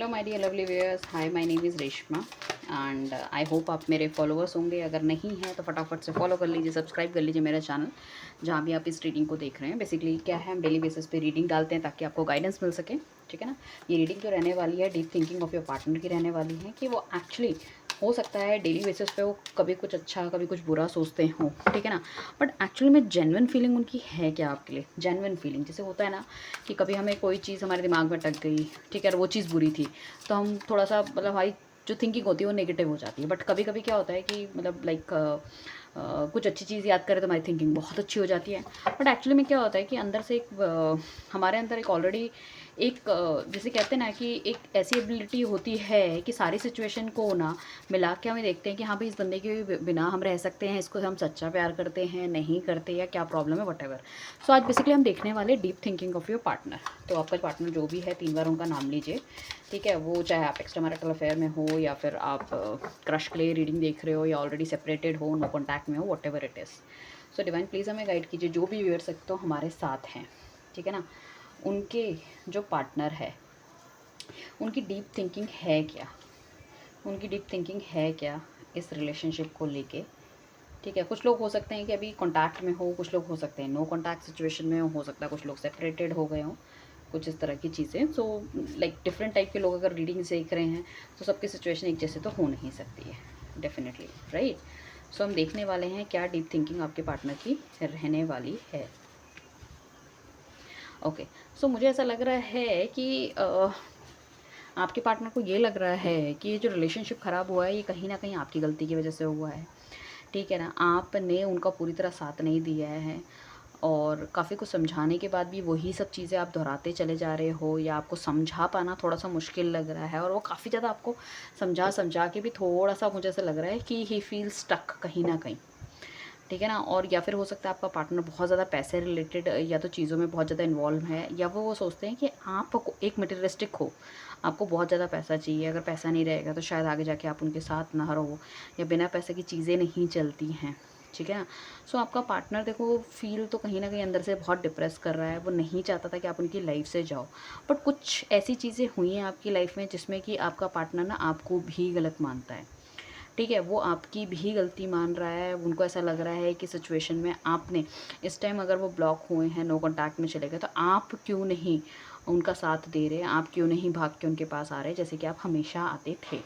Hello my dear lovely viewers, hi my name is Reshma and I hope आप मेरे followers होंगे। अगर नहीं हैं तो फटाफट से फॉलो कर लीजिए, सब्सक्राइब कर लीजिए मेरा चैनल जहाँ भी आप इस रीडिंग को देख रहे हैं। बेसिकली क्या है, हम डेली बेसिस पे रीडिंग डालते हैं ताकि आपको गाइडेंस मिल सके, ठीक है ना। ये रीडिंग जो रहने वाली है deep thinking of your partner की रहने वाली है कि वो एक्चुअली हो सकता है डेली बेसिस पे वो कभी कुछ अच्छा कभी कुछ बुरा सोचते हों, ठीक है ना। बट एक्चुअली में जेन्युइन फीलिंग उनकी है क्या आपके लिए? जेन्युइन फीलिंग जैसे होता है ना कि कभी हमें कोई चीज़ हमारे दिमाग में अटक गई, ठीक है, और वो चीज़ बुरी थी तो हम थोड़ा सा मतलब हमारी जो थिंकिंग होती है वो नेगेटिव हो जाती है। बट कभी कभी क्या होता है कि मतलब लाइक कुछ अच्छी चीज़ याद करें तो हमारी थिंकिंग बहुत अच्छी हो जाती है। बट एक्चुअली में क्या होता है कि अंदर से एक हमारे अंदर एक ऑलरेडी एक जैसे कहते हैं ना कि एक ऐसी एबिलिटी होती है कि सारी सिचुएशन को ना मिला के हमें देखते हैं कि हाँ भाई इस बंदे के बिना हम रह सकते हैं, इसको हम सच्चा प्यार करते हैं नहीं करते, या क्या प्रॉब्लम है, वट एवर। सो आज बेसिकली हम देखने वाले deep thinking of your partner. तो आपका पार्टनर जो भी है 3 बार उनका नाम लीजिए, ठीक है। वो चाहे आप एक्स्ट्रा मैरिटल अफेयर में हो या फिर आप क्रश के लिए रीडिंग देख रहे हो या ऑलरेडी सेपरेटेड हो, नो कॉन्टैक्ट में हो, what ever it is. So divine please हमें गाइड कीजिए, जो भी व्यूअर सकते हो हमारे साथ हैं, ठीक है ना। उनके जो पार्टनर है उनकी डीप थिंकिंग है क्या, उनकी डीप थिंकिंग है क्या इस रिलेशनशिप को लेके, ठीक है। कुछ लोग हो सकते हैं कि अभी कॉन्टैक्ट में हो, कुछ लोग हो सकते हैं नो कॉन्टैक्ट सिचुएशन में हो सकता है कुछ लोग सेपरेटेड हो गए हों, कुछ इस तरह की चीज़ें। सो लाइक डिफरेंट टाइप के लोग अगर रीडिंग देख रहे हैं तो सबकी सिचुएशन एक जैसे तो हो नहीं सकती है, डेफिनेटली, राइट। सो हम देखने वाले हैं क्या डीप थिंकिंग आपके पार्टनर की रहने वाली है। ओके, सो मुझे ऐसा लग रहा है कि आपके पार्टनर को ये लग रहा है कि ये जो रिलेशनशिप ख़राब हुआ है ये कहीं ना कहीं आपकी गलती की वजह से हुआ है, ठीक है ना। आपने उनका पूरी तरह साथ नहीं दिया है और काफ़ी कुछ समझाने के बाद भी वही सब चीज़ें आप दोहराते चले जा रहे हो, या आपको समझा पाना थोड़ा सा मुश्किल लग रहा है। और वो काफ़ी ज़्यादा आपको समझा समझा के भी थोड़ा सा मुझे ऐसा लग रहा है कि ही फील स्टक कहीं ना कहीं, ठीक है ना। और या फिर हो सकता है आपका पार्टनर बहुत ज़्यादा पैसे रिलेटेड या तो चीज़ों में बहुत ज़्यादा इन्वॉल्व है, या वो सोचते हैं कि आप एक मटेरियलिस्टिक हो, आपको बहुत ज़्यादा पैसा चाहिए, अगर पैसा नहीं रहेगा तो शायद आगे जाके आप उनके साथ ना रहो, या बिना पैसे की चीज़ें नहीं चलती हैं, ठीक है ना। सो आपका पार्टनर देखो फील तो कहीं ना कहीं अंदर से बहुत डिप्रेस कर रहा है, वो नहीं चाहता था कि आप उनकी लाइफ से जाओ। बट कुछ ऐसी चीज़ें हुई हैं आपकी लाइफ में जिसमें कि आपका पार्टनर ना आपको भी गलत मानता है, ठीक है। वो आपकी भी गलती मान रहा है, उनको ऐसा लग रहा है कि सिचुएशन में आपने इस टाइम अगर वो ब्लॉक हुए हैं, नो कॉन्टैक्ट में चले गए, तो आप क्यों नहीं उनका साथ दे रहे, आप क्यों नहीं भाग के उनके पास आ रहे जैसे कि आप हमेशा आते थे।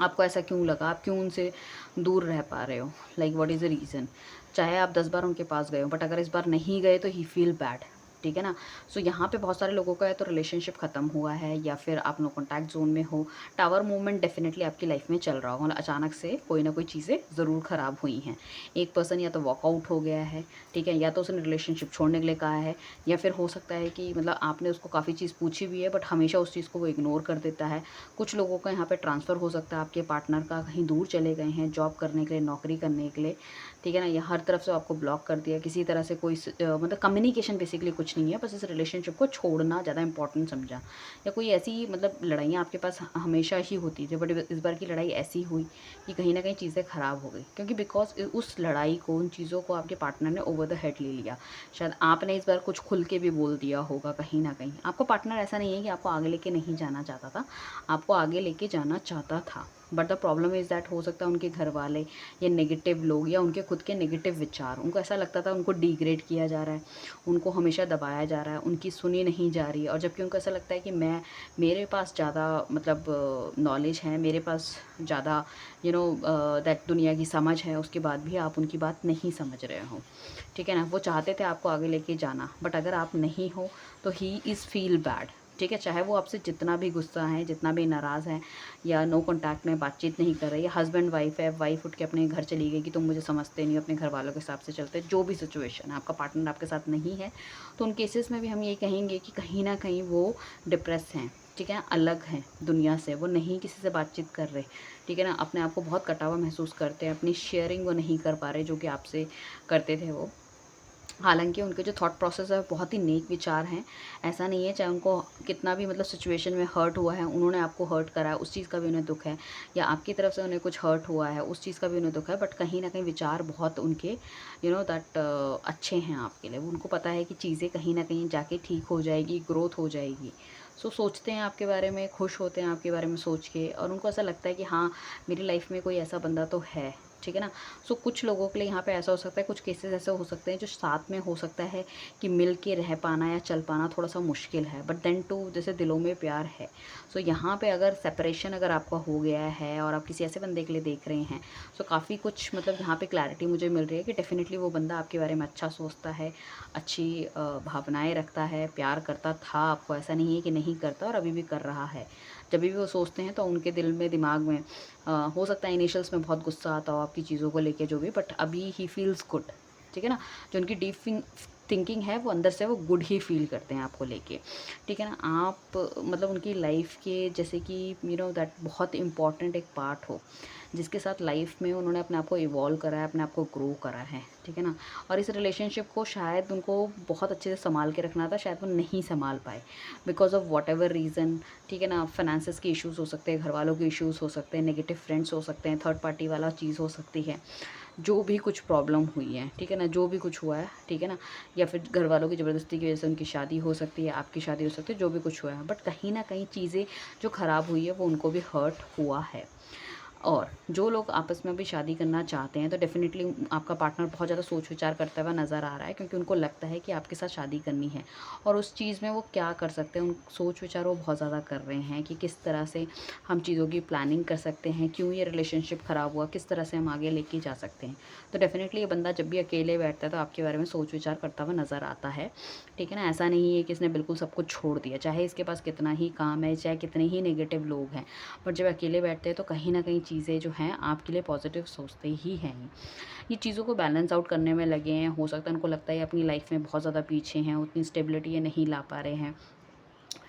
आपको ऐसा क्यों लगा, आप क्यों उनसे दूर रह पा रहे हो, like what is the reason. चाहे आप 10 बार उनके पास गए हो बट अगर इस बार नहीं गए तो ही फील बैड, ठीक है ना। सो यहाँ पे बहुत सारे लोगों का है तो रिलेशनशिप ख़त्म हुआ है, या फिर आप नो कॉन्टैक्ट जोन में हो। टावर मूवमेंट डेफिनेटली आपकी लाइफ में चल रहा होगा, मतलब अचानक से कोई ना कोई चीज़ें ज़रूर ख़राब हुई हैं। एक पर्सन या तो वॉकआउट हो गया है, ठीक है, या तो उसने रिलेशनशिप छोड़ने के लिए कहा है, या फिर हो सकता है कि मतलब आपने उसको काफ़ी चीज़ पूछी भी है बट हमेशा उस चीज़ को वो इग्नोर कर देता है। कुछ लोगों का यहाँ पे ट्रांसफ़र हो सकता है, आपके पार्टनर का कहीं दूर चले गए हैं जॉब करने के लिए, नौकरी करने के लिए, ठीक है ना। या हर तरफ से आपको ब्लॉक कर दिया, किसी तरह से कोई मतलब कम्युनिकेशन बेसिकली कुछ नहीं है, बस इस रिलेशनशिप को छोड़ना ज़्यादा इंपॉर्टेंट समझा। या कोई ऐसी मतलब लड़ाइयाँ आपके पास हमेशा ही होती थी बट इस बार की लड़ाई ऐसी हुई कि कहीं ना कहीं चीज़ें ख़राब हो गई, क्योंकि बिकॉज उस लड़ाई को, उन चीज़ों को आपके पार्टनर ने ओवर द हेड ले लिया। शायद आपने इस बार कुछ खुल के भी बोल दिया होगा कहीं ना कहीं। आपका पार्टनर ऐसा नहीं है कि आपको आगे लेके नहीं जाना चाहता था, आपको आगे लेके जाना चाहता था। But the problem is that हो सकता है उनके घर वाले या नेगेटिव लोग या उनके खुद के नेगेटिव विचार, उनको ऐसा लगता था उनको डिग्रेड किया जा रहा है, उनको हमेशा दबाया जा रहा है, उनकी सुनी नहीं जा रही है। और जबकि उनको ऐसा लगता है कि मेरे पास ज़्यादा मतलब नॉलेज है, मेरे पास ज़्यादा दैट दुनिया की समझ है, उसके बाद भी आप उनकी बात नहीं समझ रहे हो, ठीक है ना। वो चाहते थे आपको आगे लेके जाना बट अगर आप नहीं हो तो ही इज़ फील बैड, ठीक है। चाहे वो आपसे जितना भी गुस्सा है, जितना भी नाराज़ है, या नो कॉन्टैक्ट में बातचीत नहीं कर रही है, हस्बैंड वाइफ है, वाइफ उठ के अपने घर चली गई कि तुम मुझे समझते नहीं हो, अपने घर वालों के हिसाब से चलते, जो भी सिचुएशन है, आपका पार्टनर आपके साथ नहीं है, तो उन केसेस में भी हम ये कहेंगे कि कहीं ना कहीं वो डिप्रेस हैं, ठीक है, अलग हैं दुनिया से, वो नहीं किसी से बातचीत कर रहे, ठीक है ना। अपने आप को बहुत कटा हुआ महसूस करते हैं, अपनी शेयरिंग वो नहीं कर पा रहे जो कि आपसे करते थे वो। हालांकि उनके जो थॉट प्रोसेस है बहुत ही नेक विचार हैं, ऐसा नहीं है, चाहे उनको कितना भी मतलब सिचुएशन में हर्ट हुआ है, उन्होंने आपको हर्ट करा है उस चीज़ का भी उन्हें दुख है, या आपकी तरफ से उन्हें कुछ हर्ट हुआ है उस चीज़ का भी उन्हें दुख है, बट कहीं ना कहीं विचार बहुत उनके दैट अच्छे हैं आपके लिए। उनको पता है कि चीज़ें कहीं ना कहीं जाके ठीक हो जाएगी, ग्रोथ हो जाएगी। सो सोचते हैं आपके बारे में, खुश होते हैं आपके बारे में सोच के, और उनको ऐसा लगता है कि हाँ, मेरी लाइफ में कोई ऐसा बंदा तो है, ठीक है ना। सो कुछ लोगों के लिए यहाँ पे ऐसा हो सकता है, कुछ केसेस ऐसे हो सकते हैं जो साथ में हो सकता है कि मिल के रह पाना या चल पाना थोड़ा सा मुश्किल है, बट देन टू जैसे दिलों में प्यार है। सो यहाँ पे अगर सेपरेशन अगर आपका हो गया है और आप किसी ऐसे बंदे के लिए देख रहे हैं, सो काफ़ी कुछ मतलब यहाँ पे क्लैरिटी मुझे मिल रही है कि डेफिनेटली वो बंदा आपके बारे में अच्छा सोचता है, अच्छी भावनाएं रखता है, प्यार करता था आपको, ऐसा नहीं है कि नहीं करता, और अभी भी कर रहा है। जब भी वो सोचते हैं तो उनके दिल में, दिमाग में हो सकता है इनिशियल्स में बहुत गुस्सा आता हो आपकी चीज़ों को लेके जो भी, बट अभी ही फील्स गुड, ठीक है ना। जो उनकी डीप थिंकिंग है वो अंदर से वो गुड ही फील करते हैं आपको लेके, ठीक है ना। आप मतलब उनकी लाइफ के जैसे कि दैट बहुत इंपॉर्टेंट एक पार्ट हो, जिसके साथ लाइफ में उन्होंने अपने आप को इवॉल्व करा है, अपने आप को ग्रो करा है, ठीक है ना। और इस रिलेशनशिप को शायद उनको बहुत अच्छे से संभाल के रखना था, शायद वो नहीं संभाल पाए because of what ever reason, ठीक है ना। फाइनेंसेस के इश्यूज़ हो सकते हैं, घर वालों के इश्यूज़ हो सकते हैं, नेगेटिव फ्रेंड्स हो सकते हैं, थर्ड पार्टी वाला चीज़ हो सकती है, जो भी कुछ प्रॉब्लम हुई है, ठीक है ना, जो भी कुछ हुआ है, ठीक है ना, या फिर घर वालों की ज़बरदस्ती की वजह से उनकी शादी हो सकती है, आपकी शादी हो सकती है, जो भी कुछ हुआ है, बट कहीं ना कहीं चीज़ें जो ख़राब हुई है वो उनको भी हर्ट हुआ है। और जो लोग आपस में भी शादी करना चाहते हैं तो डेफ़िनेटली आपका पार्टनर बहुत ज़्यादा सोच विचार करता हुआ नज़र आ रहा है, क्योंकि उनको लगता है कि आपके साथ शादी करनी है, और उस चीज़ में वो क्या कर सकते हैं, उन सोच विचार वो बहुत ज़्यादा कर रहे हैं कि किस तरह से हम चीज़ों की प्लानिंग कर सकते हैं, क्यों ये रिलेशनशिप ख़राब हुआ, किस तरह से हम आगे लेके जा सकते हैं। तो डेफ़िनेटली ये बंदा जब भी अकेले बैठता है तो आपके बारे में सोच विचार करता हुआ नज़र आता है, ठीक है ना। ऐसा नहीं है कि इसने बिल्कुल सब कुछ छोड़ दिया, चाहे इसके पास कितना ही काम है, चाहे कितने ही नेगेटिव लोग हैं, बट जब अकेले बैठते हैं तो कहीं ना कहीं चीज़ें जो हैं आपके लिए पॉजिटिव सोचते ही हैं। ये चीज़ों को बैलेंस आउट करने में लगे हैं, हो सकता है उनको लगता है अपनी लाइफ में बहुत ज़्यादा पीछे हैं, उतनी स्टेबिलिटी ये नहीं ला पा रहे हैं,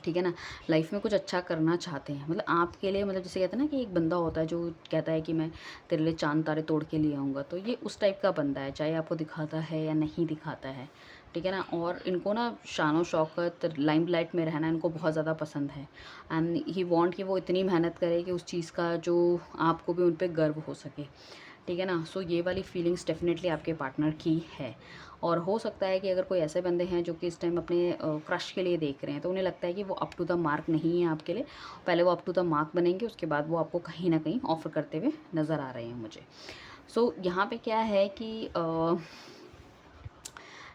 ठीक है ना। लाइफ में कुछ अच्छा करना चाहते हैं, मतलब आपके लिए, मतलब जैसे कहते हैं ना कि एक बंदा होता है जो कहता है कि मैं तेरे लिए चांद तारे तोड़ के लिए आऊँगा, तो ये उस टाइप का बंदा है, चाहे आपको दिखाता है या नहीं दिखाता है, ठीक है ना। और इनको ना शानो शौकत, लाइमलाइट में रहना इनको बहुत ज़्यादा पसंद है, एंड ही वांट कि वो इतनी मेहनत करे कि उस चीज़ का जो आपको भी उन पे गर्व हो सके, ठीक है ना। सो ये वाली फीलिंग्स डेफिनेटली आपके पार्टनर की है। और हो सकता है कि अगर कोई ऐसे बंदे हैं जो कि इस टाइम अपने क्रश के लिए देख रहे हैं, तो उन्हें लगता है कि वो अप टू द मार्क नहीं है आपके लिए, पहले वो अप टू द मार्क बनेंगे, उसके बाद वो आपको कहीं ना कहीं ऑफर करते हुए नज़र आ रहे हैं मुझे। सो यहाँ पे क्या है कि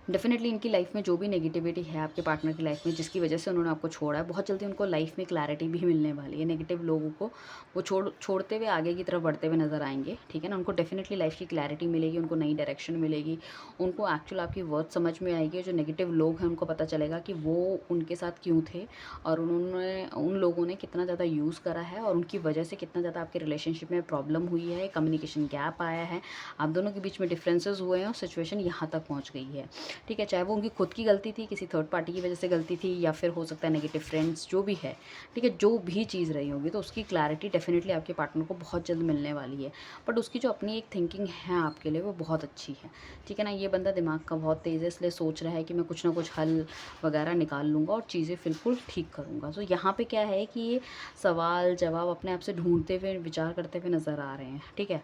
डेफिनेटली इनकी लाइफ में जो भी नेगेटिविटी है आपके पार्टनर की लाइफ में, जिसकी वजह से उन्होंने आपको छोड़ा है, बहुत जल्दी उनको लाइफ में क्लैरिटी भी मिलने वाली है। नेगेटिव लोगों को वो छोड़ते हुए आगे की तरफ बढ़ते हुए नजर आएंगे, ठीक है ना। उनको डेफिनेटली लाइफ की क्लैरिटी मिलेगी, उनको नई डायरेक्शन मिलेगी, उनको एक्चुअल आपकी वर्थ समझ में आएगी। जो नेगेटिव लोग हैं उनको पता चलेगा कि वो उनके साथ क्यों थे, और उन्होंने उन लोगों ने कितना ज़्यादा यूज़ करा है, और उनकी वजह से कितना ज़्यादा आपके रिलेशनशिप में प्रॉब्लम हुई है, कम्युनिकेशन गैप आया है, आप दोनों के बीच में डिफरेंसेस हुए हैं और सिचुएशन यहाँ तक पहुँच गई है, ठीक है। चाहे वो उनकी खुद की गलती थी, किसी थर्ड पार्टी की वजह से गलती थी, या फिर हो सकता है नेगेटिव फ्रेंड्स, जो भी है, ठीक है, जो भी चीज़ रही होगी, तो उसकी क्लैरिटी डेफिनेटली आपके पार्टनर को बहुत जल्द मिलने वाली है। बट उसकी जो अपनी एक थिंकिंग है आपके लिए वो बहुत अच्छी है, ठीक है ना। ये बंदा दिमाग का बहुत तेज़ है, इसलिए सोच रहा है कि मैं कुछ ना कुछ हल वगैरह निकाल लूँगा और चीज़ें बिल्कुल ठीक करूँगा। तो यहाँ पे क्या है कि ये सवाल जवाब अपने आप से ढूंढते हुए, विचार करते हुए नज़र आ रहे हैं, ठीक है।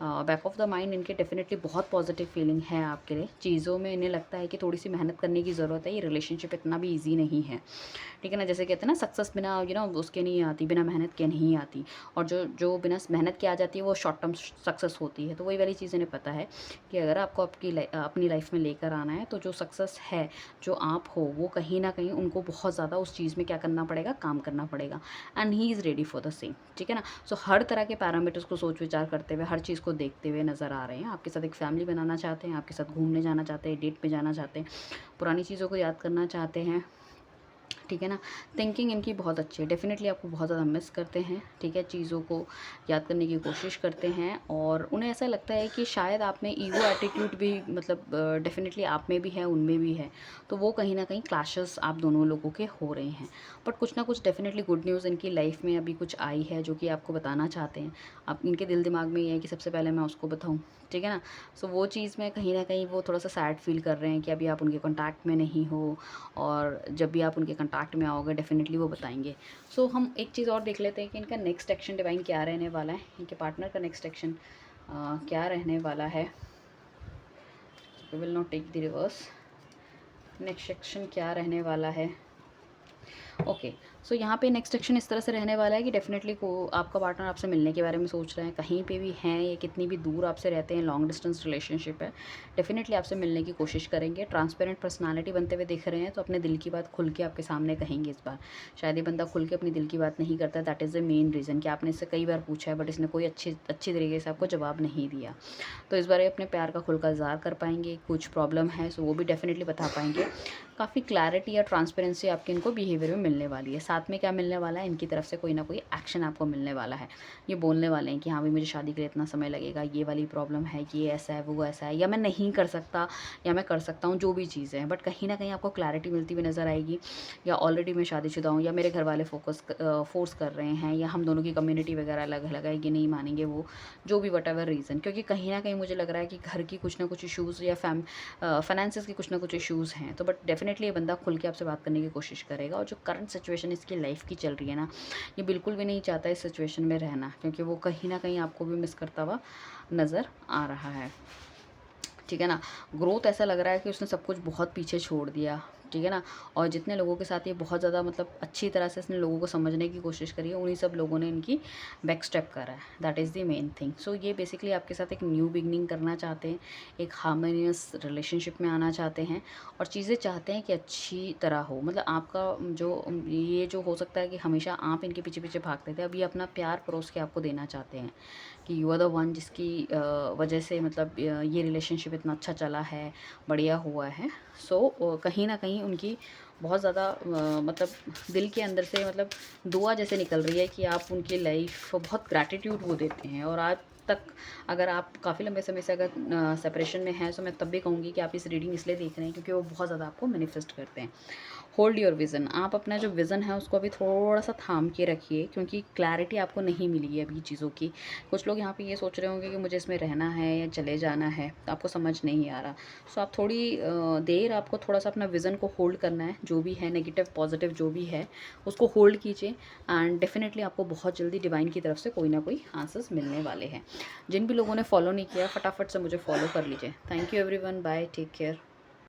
बैक ऑफ द माइंड इनके डेफिनेटली बहुत पॉजिटिव फीलिंग है आपके लिए। चीज़ों में इन्हें लगता है कि थोड़ी सी मेहनत करने की ज़रूरत है, ये रिलेशनशिप इतना भी ईजी नहीं है, ठीक है ना। जैसे कहते हैं ना, सक्सेस बिना उसके नहीं आती, बिना मेहनत के नहीं आती, और जो जो बिना मेहनत के आ जाती है वो शॉर्ट टर्म सक्सेस होती है। तो वही वाली चीज़ इन्हें पता है कि अगर आपको अपनी लाइफ में लेकर आना है, तो जो सक्सेस है, जो आप हो, वो कहीं ना कहीं उनको बहुत ज़्यादा उस चीज़ में क्या करना पड़ेगा, काम करना पड़ेगा, and he is ready for the same, ठीक है ना। सो हर तरह के पैरामीटर्स को सोच विचार करते हुए, हर चीज़ को देखते हुए नज़र आ रहे हैं। आपके साथ एक फैमिली बनाना चाहते हैं, आपके साथ घूमने जाना चाहते हैं, डेट पे जाना चाहते हैं, पुरानी चीज़ों को याद करना चाहते हैं, ठीक है ना। थिंकिंग इनकी बहुत अच्छी है, डेफिनेटली आपको बहुत ज़्यादा मिस करते हैं, ठीक है, चीज़ों को याद करने की कोशिश करते हैं, और उन्हें ऐसा लगता है कि शायद आप में ईगो एटीट्यूड भी, मतलब डेफिनेटली आप में भी है, उनमें भी है, तो वो कहीं ना कहीं क्लैशेस आप दोनों लोगों के हो रहे हैं। बट कुछ ना कुछ डेफिनेटली गुड न्यूज़ इनकी लाइफ में अभी कुछ आई है जो कि आपको बताना चाहते हैं। आप इनके दिल दिमाग में ये है कि सबसे पहले मैं उसको बताऊँ, ठीक है ना। सो वो चीज़ में कहीं ना कहीं वो थोड़ा सा सैड फील कर रहे हैं कि अभी आप उनके कॉन्टैक्ट में नहीं हो, और जब भी आप उनके कॉन्टैक्ट में आओगे डेफिनेटली वो बताएंगे। सो हम एक चीज़ और देख लेते हैं कि इनका नेक्स्ट एक्शन डिवाइन क्या रहने वाला है, इनके पार्टनर का नेक्स्ट एक्शन क्या रहने वाला है। We will not take the reverse, next action क्या रहने वाला है। ओके, सो यहाँ पे नेक्स्ट एक्शन इस तरह से रहने वाला है कि डेफिनेटली को आपका पार्टनर आपसे मिलने के बारे में सोच रहे हैं, कहीं पे भी हैं या कितनी भी दूर आपसे रहते हैं, लॉन्ग डिस्टेंस रिलेशनशिप है, डेफिनेटली आपसे मिलने की कोशिश करेंगे। ट्रांसपेरेंट पर्सनालिटी बनते हुए दिख रहे हैं, तो अपने दिल की बात खुल के आपके सामने कहेंगे इस बार। शायद ये बंदा खुल के अपनी दिल की बात नहीं करता, that is the main reason कि आपने इससे कई बार पूछा है बट इसने कोई अच्छी तरीके से आपको जवाब नहीं दिया। तो इस बार ये अपने प्यार का खुलकर इज़हार कर पाएंगे। कुछ प्रॉब्लम है सो वो भी डेफिनेटली बता पाएंगे। काफ़ी क्लैरिटी या ट्रांसपेरेंसी आपके इनको बिहेवियर में मिलने वाली है। साथ में क्या मिलने वाला है, इनकी तरफ से कोई ना कोई एक्शन आपको मिलने वाला है। ये बोलने वाले हैं कि हाँ भाई मुझे शादी के लिए इतना समय लगेगा, ये वाली प्रॉब्लम है, ये ऐसा है, वो ऐसा है, या मैं नहीं कर सकता या मैं कर सकता हूँ, जो भी चीज़ें हैं। बट कहीं ना कहीं आपको क्लैरिटी मिलती हुई नज़र आएगी। या ऑलरेडी मैं शादीशुदा हूँ, या मेरे घर वाले फोर्स कर रहे हैं, या हम दोनों की कम्युनिटी वगैरह अलग अलग है, ये नहीं मानेंगे वो, जो भी वट एवर रीज़न। क्योंकि कहीं ना कहीं मुझे लग रहा है कि घर की कुछ ना कुछ इशूज़ या फाइनेंसिस की कुछ ना कुछ इश्यूज़ हैं। तो बट डेफिनेटली ये बंदा खुल के आपसे बात करने की कोशिश करेगा। और जो करंट सिचुएशन इसकी लाइफ की चल रही है ना, ये बिल्कुल भी नहीं चाहता इस सिचुएशन में रहना, क्योंकि वो कहीं ना कहीं आपको भी मिस करता हुआ नज़र आ रहा है। ठीक है ना। ग्रोथ ऐसा लग रहा है कि उसने सब कुछ बहुत पीछे छोड़ दिया। ठीक है ना। और जितने लोगों के साथ ये बहुत ज़्यादा मतलब अच्छी तरह से इसने लोगों को समझने की कोशिश करी है, उन्हीं सब लोगों ने इनकी बैक स्टेप करा है। That is the main thing. So ये बेसिकली आपके साथ एक न्यू बिगनिंग करना चाहते हैं, एक हार्मोनियस रिलेशनशिप में आना चाहते हैं, और चीज़ें चाहते हैं कि अच्छी तरह हो। मतलब आपका जो ये जो हो सकता है कि हमेशा आप इनके पीछे पीछे भागते थे, अब ये अपना प्यार परोस के आपको देना चाहते हैं कि यू आर द वन जिसकी वजह से मतलब ये रिलेशनशिप इतना अच्छा चला है, बढ़िया हुआ है। सो कहीं ना कहीं उनकी बहुत ज़्यादा मतलब दिल के अंदर से मतलब दुआ जैसे निकल रही है कि आप उनकी लाइफ बहुत ग्रैटिट्यूड वो देते हैं। और आज तक अगर आप काफ़ी लंबे समय से अगर सेपरेशन में हैं, तो मैं तब भी कहूँगी कि आप इस रीडिंग इसलिए देख रहे हैं क्योंकि वो बहुत ज़्यादा आपको मैनिफेस्ट करते हैं। Hold your vision. आप अपना जो विज़न है उसको अभी थोड़ा सा थाम के रखिए, क्योंकि क्लैरिटी आपको नहीं मिली है अभी चीज़ों की। कुछ लोग यहाँ पे ये सोच रहे होंगे कि मुझे इसमें रहना है या चले जाना है, तो आपको समझ नहीं आ रहा। सो आप थोड़ी देर आपको थोड़ा सा अपना विज़न को होल्ड करना है। जो भी है नेगेटिव पॉजिटिव जो भी है उसको होल्ड कीजिए, एंड डेफिनेटली आपको बहुत जल्दी डिवाइन की तरफ से कोई ना कोई आंसर्स मिलने वाले हैं। जिन भी लोगों ने फॉलो नहीं किया, फटाफट से मुझे फॉलो कर लीजिए। Thank you everyone, bye, take care.